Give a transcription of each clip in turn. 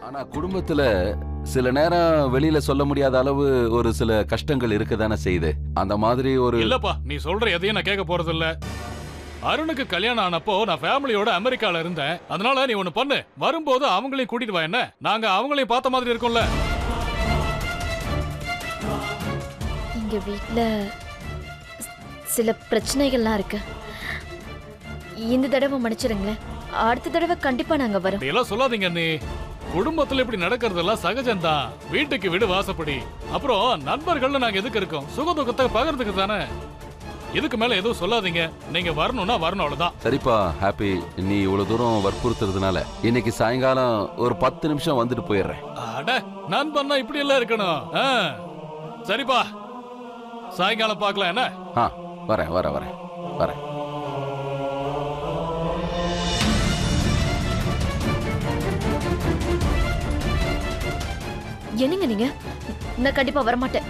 ஆனா குடும்பத்துல சில நேரம் வெளியில சொல்ல முடியாத அளவு ஒரு சில கஷ்டங்கள் இருக்கதானே செய்யுது. அந்த மாதிரி ஒரு இல்லப்பா, நீ சொல்ற எதையும் நான் கேட்க போறது இல்ல. அருணுக்கு கல்யாணம் ஆனப்போ நான் ஃபேமிலியோட அமெரிக்கால இருந்தேன். அதனால நீ ஒண்ணு பண்ணு, வரும்போது அவங்களையும் கூட்டிட்டு வா. என்ன, நாங்க அவங்களையும் பார்த்த மாதிரி இருக்கும்ல. எங்க வீட்ல சில பிரச்சனைகள்லாம் இருக்கு. இந்த தடவை மன்னிச்சிருங்களேன். அடுத்த தடவை கண்டிப்பா நாங்க வரோம். இதெல்லாம் சொல்லாதீங்க நீ. குடும்பத்துல இப்படி நடக்கிறதெல்லாம் சகஜம்தான். வீட்டுக்கு வீடு வாசப்படி. அப்புறம் நண்பர்கள்னு நாங்க எதுக்கு இருக்கோம்? சுக துக்கத்தை பகிர்ந்துக்கு தானே. இதுக்கு மேல எதுவும் சொல்லாதீங்க. நீங்க வரணும்னா வரணும், அவ்வளவுதான். சரிப்பா ஹாப்பி. நீ இவ்வளவு தூரம் வற்புறுத்துறதுனால இன்னைக்கு சாயங்காலம் ஒரு 10 நிமிஷம் வந்துட்டு போயிடுறேன். அட, நண்பன்னா இப்படி எல்லாம் இருக்கணும். சரிப்பா, சாயங்காலம் பார்க்கலாம். என்ன? வரேன் வரேன் வரேன் வரேன். என்னங்க நீங்க? நான் கண்டிப்பா வரமாட்டேன்.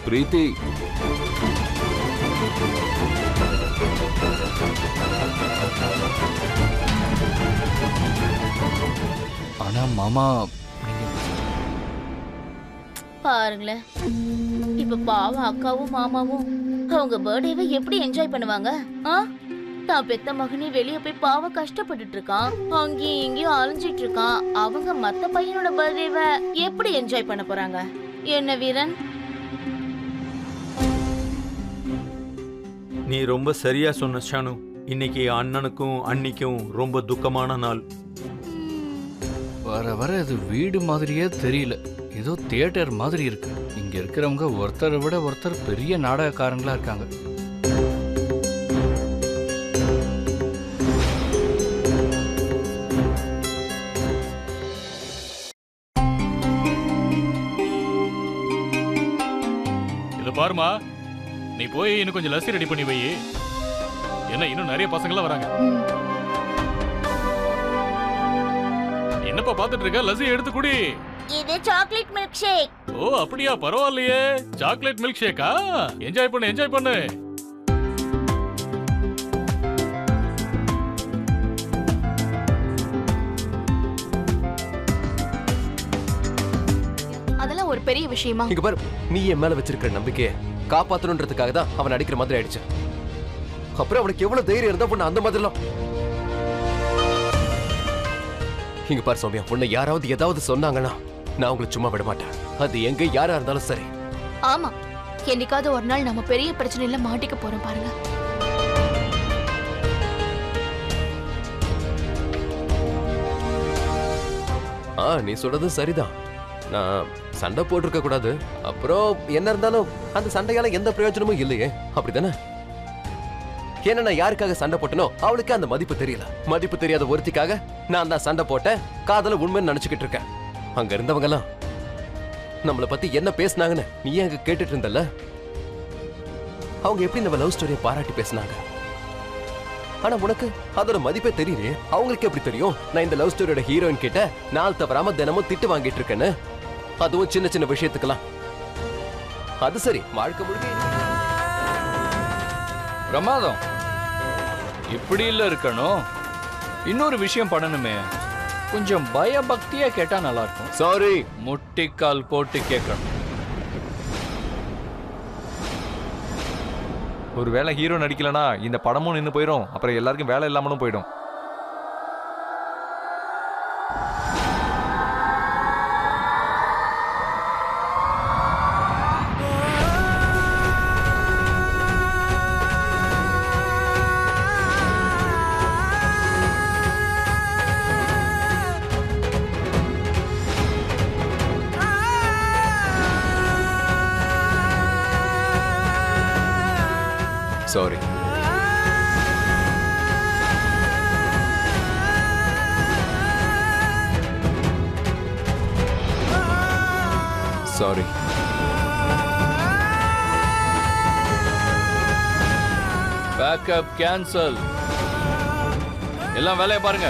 பிரீத்தி, ஆனா மாமா பாருங்களேன், இப்ப பாவம் அக்காவும் மாமாவும் அவங்க பர்த்டேவை எப்படி என்ஜாய் பண்ணுவாங்க? தான் பெத்த மகனே வெளியே போய் பாவம் கஷ்டப்பட்டுட்டு இருக்கான். அங்கேயும் இங்கேயும் அலைஞ்சிட்டு இருக்கான். அவங்க மத்த பையனோட பர்த்டேவை எப்படி என்ஜாய் பண்ண போறாங்க? என்ன வீரன், நீ ரொம்ப சரியா சொன்ன ஷானு. இன்னைக்கு அண்ணனுக்கும் அண்ணிக்கும் ரொம்ப துக்கமான நாள். வர வர இது வீடு மாதிரியே தெரியல, ஏதோ தியேட்டர் மாதிரி இருக்கு. இங்க இருக்கிறவங்க ஒருத்தரை விட ஒருத்தர் பெரிய நாடகக்காரங்களா இருக்காங்க. இது பாருமா, நீ போய் இன்னும் கொஞ்சம் லஸ்ஸி ரெடி பண்ணி வை. என்ன, இன்னும் நிறைய பசங்களாம் வராங்க. என்னப்பா பாத்துட்டு இருக்க? லஸ்ஸி எடுத்து குடி. இது சாக்லேட் மில்க் ஷேக். ஓ அப்படியா, பரவாயில்லையே. சாக்லேட் மில்க் ஷேக்கா? என்ஜாய் பண்ணு என்ஜாய் பண்ணு. அதெல்லாம் ஒரு பெரிய விஷயமா? இங்க பாரு, நீ என் மேல வச்சிருக்கிற நம்பிக்கையை காப்பாத்தணுன்றதுக்காக தான் அவன் அடிக்கிற மாதிரி ஆயிடுச்சு. அப்புறம் அவனுக்கு எவ்வளவு தைரியம் இருந்தா பொண்ணு அந்த மாதிரிலாம். இங்க பாரு சௌமியா, உன்னை யாராவது ஏதாவது சொன்னாங்கன்னா நான் உங்களை சும்மா விட மாட்டேன். அது எங்க யாரா இருந்தாலும் சரி. ஆமா, என்னைக்காவது ஒரு நாள் நம்ம பெரிய பிரச்சனையில மாட்டிக்க போறோம் பாருங்க. நீ சொல்றது சரிதான். நான் சண்டை போட்டிருக்க கூடாது. அப்புறம் என்ன இருந்தாலும் அந்த சண்டையால எந்த பிரயோஜனமும் இல்லையே, அப்படித்தானே? ஏன்னா நான் யாருக்காக சண்டை போட்டனோ அவளுக்கு அந்த மதிப்பு தெரியல. மதிப்பு தெரியாத ஒருத்திக்காக நான் தான் சண்டை போட்டேன். காதல உண்மைன்னு நினைச்சுக்கிட்டு இருக்கேன். அங்க இருந்தவங்க எல்லாம் நம்மளை பத்தி என்ன பேசினாங்கன்னு நீ அங்க கேட்டுட்டு இருந்தல. அவங்க எப்படி நம்ம லவ் ஸ்டோரியை பாராட்டி பேசினாங்க. ஆனா உனக்கு அதோட மதிப்பே தெரியலையே. அவங்களுக்கு எப்படி தெரியும் நான் இந்த லவ் ஸ்டோரியோட ஹீரோயின் கிட்ட நாள் தவறாம தினமும் திட்டு வாங்கிட்டு இருக்கேன்னு? அதுவும் சின்ன சின்ன விஷயத்துக்கெல்லாம். அது சரி, வாழ்க்கை முழுக்க பிரமாதம். இப்படி இல்ல இருக்கணும். இன்னொரு விஷயம் பண்ணணுமே, கொஞ்சம் பயபக்தியா கேட்டா நல்லா இருக்கும். சாரி, முட்டிக்கால் போட்டு கேட்கணும். ஒரு வேளை ஹீரோ நடிக்கலனா இந்த படமும் நின்று போயிடும். அப்புறம் எல்லாருக்கும் வேலை இல்லாமலும் போயிடும். சாரி. சாரி. Backup cancel. எல்லாம் வேலையை பாருங்க.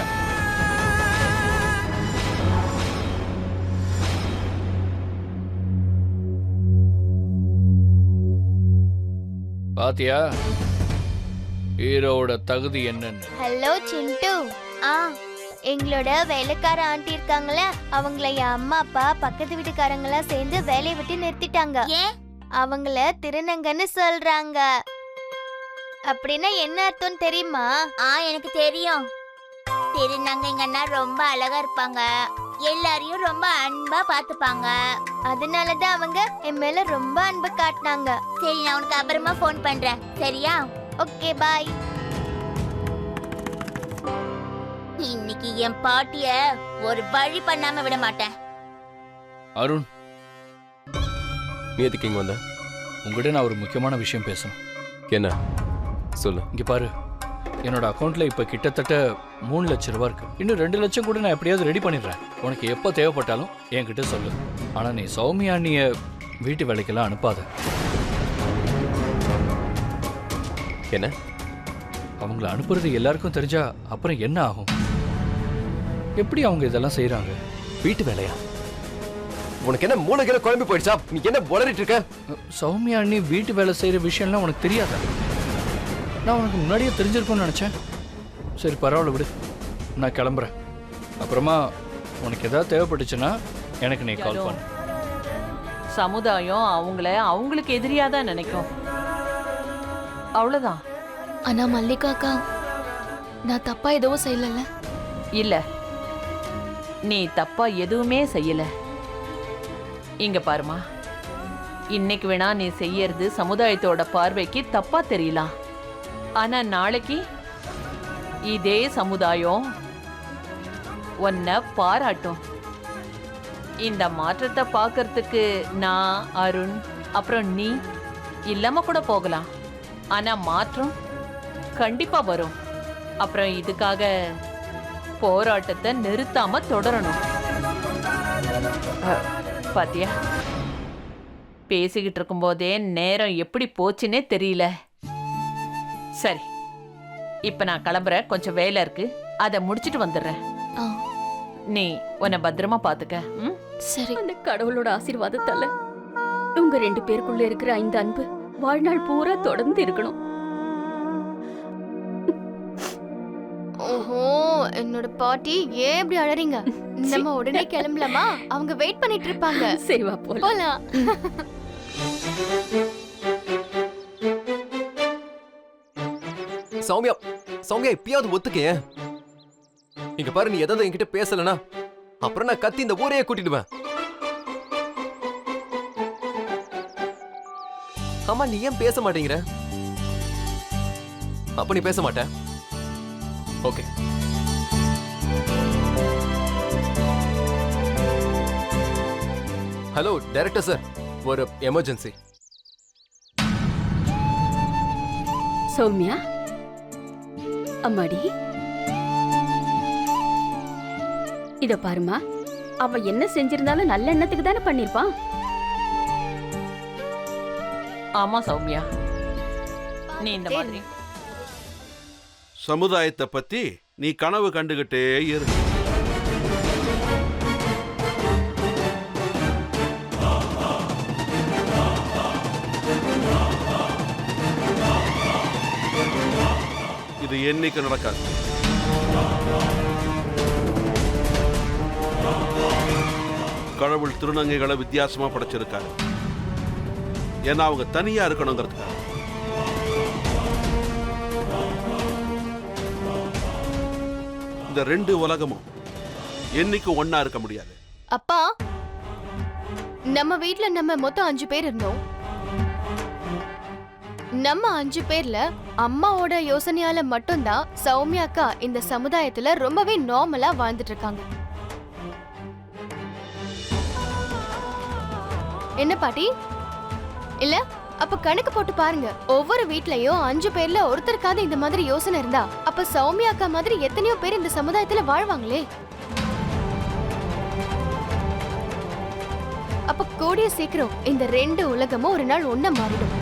பாத்தியா ஹீரோவோட தகுதி என்னன்னு? ஹலோ சிண்டு. எங்களோட வேலைக்கார ஆண்டி இருக்காங்களே, அவங்கள என் அம்மா அப்பா பக்கத்து வீட்டுக்காரங்களாம் சேர்ந்து வேலையை விட்டு நிறுத்திட்டாங்க. ஏன்? அவங்கள திருநங்கன்னு சொல்றாங்க. அப்படின்னா என்ன அர்த்தம் தெரியுமா? எனக்கு தெரியும். திருநங்கைங்கன்னா ரொம்ப அழகா இருப்பாங்க, எல்லாரையும் ரொம்ப அன்பா பாத்துப்பாங்க. அதனாலதான் அவங்க என் மேல ரொம்ப அன்பு காட்டினாங்க. சரி, நான் உனக்கு அப்புறமா ஃபோன் பண்றேன், சரியா? ஓகே, பாய். இன்னைக்கு என் பாட்டிய ஒரு வழி பண்ணாம விட மாட்டேன். அருண், நீ எதுக்கு இங்க வந்த? உங்ககிட்ட நான் ஒரு முக்கியமான விஷயம் பேசணும். என்ன சொல்லு. இங்க பாரு, என்னோட அக்கௌண்ட்ல இப்ப கிட்டத்தட்ட 3 லட்சம் ரூபாய் இருக்கு. இன்னும் 2 லட்சம் கூட நான் எப்படியாவது ரெடி பண்ணிடுறேன். உனக்கு எப்போ தேவைப்பட்டாலும் என்கிட்ட சொல்லு. ஆனா நீ சௌமியா அண்ணிய வீட்டு வேலைக்கெல்லாம் அனுப்பாத. என்ன? அவங்கள அனுப்புறது எல்லாருக்கும் தெரிஞ்சா அப்புறம் என்ன ஆகும்? எப்படி அவங்க இதெல்லாம் செய்யறாங்க? வீட்டு வேலையா? உனக்கு என்ன மூளைகளை குழம்பி போயிடுச்சா? நீ என்ன உளறிட்டு இருக்க? சௌமியா அண்ணி வீட்டு வேலை செய்யற விஷயம்லாம் உனக்கு தெரியாதா? நான் உனக்கு முன்னாடியே தெரிஞ்சிருக்கும்னு நினைச்சேன். சரி, பரவாயில்ல, விடு, நான் கிளம்புறேன். அப்புறமா உனக்கு ஏதாவது தேவைப்பட்டுச்சுன்னா எனக்கு நீ கால் பண்ணு. சமுதாயம் அவங்கள அவங்களுக்கு எதிரியா தான் நினைக்கும், அவ்வளவுதான். ஆனா மல்லிகாக்கா, நான் தப்பா எதுவும் செய்யல. இல்ல, நீ தப்பா எதுவுமே செய்யல. இங்க பாருமா, இன்னைக்கு வேணா நீ செய்யறது சமுதாயத்தோட பார்வைக்கு தப்பா தெரியலாம். ஆனா நாளைக்கு இதே சமுதாயம் உன்னை பாராட்டும். இந்த மாற்றத்தை பார்க்கறதுக்கு நான், அருண், அப்புறம் நீ இல்லாம கூட போகலாம். ஆனா மாற்றம் கண்டிப்பா வரும். அப்புறம் இதுக்காக போராட்டத்தை நிறுத்தாம தொடரணும். பாத்தியா, பேசிக்கிட்டு இருக்கும் போதே நேரம் எப்படி போச்சுன்னே தெரியல. சரி, இப்ப நான் கிளம்புறேன், கொஞ்சம் வேலை இருக்கு, அதை முடிச்சிட்டு வந்துடுறேன். நீ உன்னை பத்திரமா பாத்துக்க. சரி. அந்த கடவுளோட ஆசீர்வாதத்தால உங்க 2 பேருக்குள்ள இருக்கிற இந்த அன்பு வாழ்நாள் பூரா தொடர்ந்து இருக்கணும். ஓஹோ, என்னோட பாட்டி ஏன் இப்படி அழறீங்க? நம்ம உடனே கிளம்பலாமா? அவங்க வெயிட் பண்ணிட்டு இருப்பாங்க. சரி, வா போலாம். சௌமியா, சௌமியா, இப்பயாவது ஒத்துக்கைய. இங்க பாரு, நீ எதாவது என்கிட்ட பேசலனா அப்புறம் நான் கத்தி இந்த ஊரையே கூட்டிடுவேன். ஆமா, நீ ஏன் பேச மாட்டேங்கிற? அப்ப நீ பேச மாட்ட? ஓகே. ஹலோ டைரக்டர் சார், ஒரு எமர்ஜென்சி. சௌமியா, அம்மாடி, இத பாருமா, அவ என்ன செஞ்சிருந்தாலும் நல்ல எண்ணத்துக்கு தானே பண்ணிருப்பான். ஆமா சௌமியா, நீ இந்த மாதிரி சமுதாயத்தை பத்தி நீ கனவு கண்டுகிட்டே இரு. இது என்னைக்கு நடக்காது. கடவுள் திருநங்கைகளை வித்தியாசமா படைச்சிருக்காரு. ஏன்னா அவங்க தனியா இருக்கணுங்கிறதுக்காக. இந்த 2 உலகமும் என்னைக்கு ஒன்னா இருக்க முடியாது. அப்பா, நம்ம வீட்ல நம்ம மொத்தம் 5 பேர் இருந்தோம். நம்ம 5 பேர்ல அம்மாவோட யோசனையால மட்டும்தான் சௌமியா அக்கா இந்த சமுதாயத்துல ரொம்பவே நார்மலா வாழ்ந்துட்டு இருக்காங்க. என்ன பாட்டி? இல்ல, அப்ப கணக்கு போட்டு பாருங்க. ஒவ்வொரு வீட்லயும் 5 பேர்ல ஒருத்தருக்காவது இந்த மாதிரி யோசனை இருந்தா அப்ப சௌமியா அக்கா மாதிரி எத்தனையோ பேர் இந்த சமுதாயத்துல வாழ்வாங்களே. அப்ப கூடிய சீக்கிரம் இந்த 2 உலகமும் ஒரு நாள் ஒண்ணா மாறிடும்.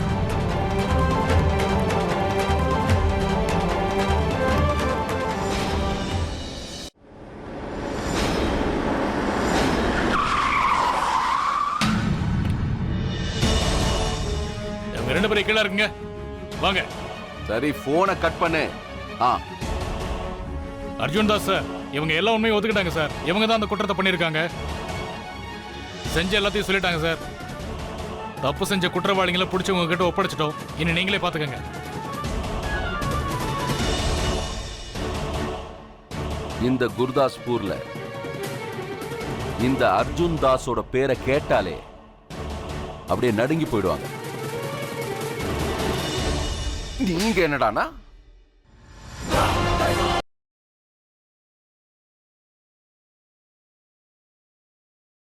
ரெண்டு பேரும் கீழே இருக்குங்க, வாங்க. சரி, போனை கட் பண்ணு. அர்ஜுன் தாஸ் சார், இவங்க எல்லா உண்மையும் ஒத்துக்கிட்டாங்க சார். இவங்க தான் அந்த குற்றத்தை பண்ணியிருக்காங்க. செஞ்ச எல்லாத்தையும் சொல்லிட்டாங்க சார். தப்பு செஞ்ச குற்றவாளிகளை பிடிச்சவங்க கிட்ட ஒப்படைச்சிட்டோம். இனி நீங்களே பாத்துக்கங்க. இந்த குர்தாஸ்பூர்ல இந்த அர்ஜுன் தாஸோட பேரை கேட்டாலே அப்படியே நடுங்கி போயிடுவாங்க. நீங்க என்னடானா